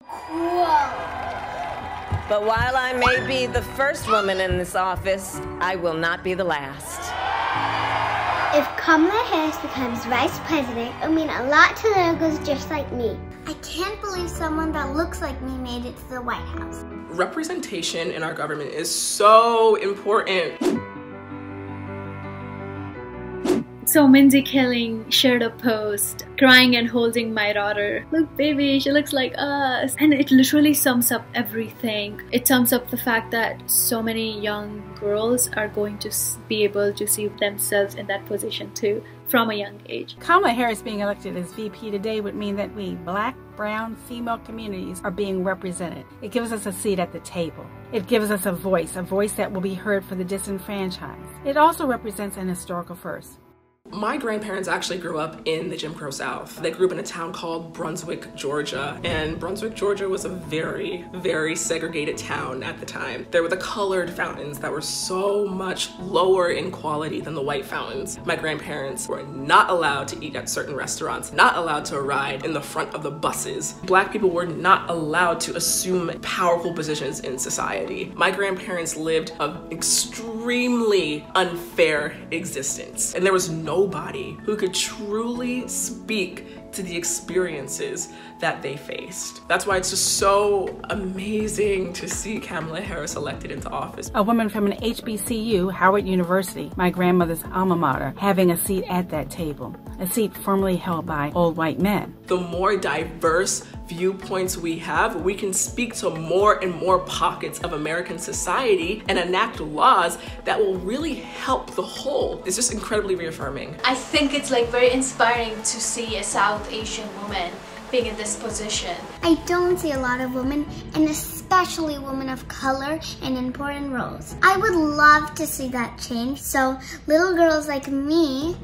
Whoa. But while I may be the first woman in this office, I will not be the last. If Kamala Harris becomes vice president, it'll mean a lot to little girls just like me. I can't believe someone that looks like me made it to the White House. Representation in our government is so important. So Mindy Kaling shared a post crying and holding my daughter. Look, baby, she looks like us. And it literally sums up everything. It sums up the fact that so many young girls are going to be able to see themselves in that position too from a young age. Kamala Harris being elected as VP today would mean that we black, brown, female communities are being represented. It gives us a seat at the table. It gives us a voice that will be heard for the disenfranchised. It also represents an historical first. My grandparents actually grew up in the Jim Crow South. They grew up in a town called Brunswick, Georgia. And Brunswick, Georgia was a very, very segregated town at the time. There were the colored fountains that were so much lower in quality than the white fountains. My grandparents were not allowed to eat at certain restaurants, not allowed to ride in the front of the buses. Black people were not allowed to assume powerful positions in society. My grandparents lived an extremely unfair existence. And there was nobody who could truly speak to the experiences that they faced. That's why it's just so amazing to see Kamala Harris elected into office. A woman from an HBCU, Howard University, my grandmother's alma mater, having a seat at that table, a seat formerly held by old white men. The more diverse viewpoints we have, we can speak to more and more pockets of American society and enact laws that will really help the whole. It's just incredibly reaffirming. I think it's like very inspiring to see a South Asian woman being in this position. I don't see a lot of women, and especially women of color, in important roles. I would love to see that change so little girls like me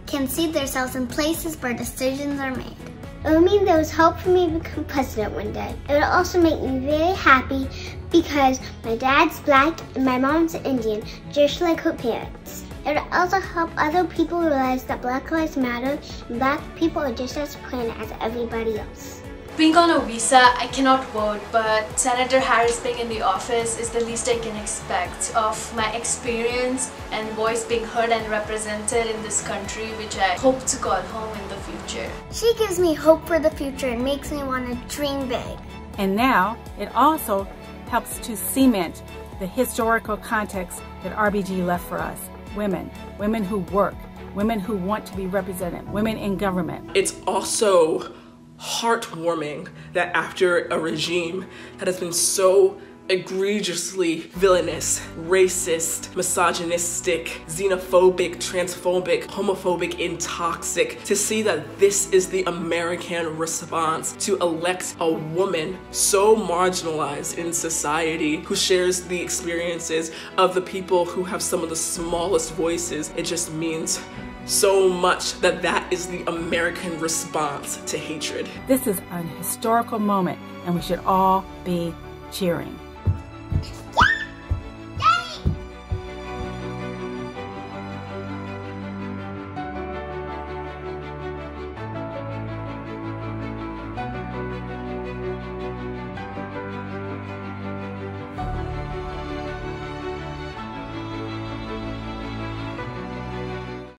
can see themselves in places where decisions are made. It would mean there was hope for me to become president one day. It would also make me very happy because my dad's black and my mom's Indian, just like her parents. It would also help other people realize that Black Lives Matter and Black people are just as important as everybody else. Being on a visa, I cannot vote, but Senator Harris being in the office is the least I can expect of my experience and voice being heard and represented in this country, which I hope to call home in the future. She gives me hope for the future and makes me want to dream big. And now, it also helps to cement the historical context that RBG left for us. Women who work, women who want to be represented, women in government. It's also heartwarming that after a regime that has been so egregiously villainous, racist, misogynistic, xenophobic, transphobic, homophobic, and toxic, to see that this is the American response to elect a woman so marginalized in society who shares the experiences of the people who have some of the smallest voices. It just means so much that that is the American response to hatred. This is an historical moment and we should all be cheering.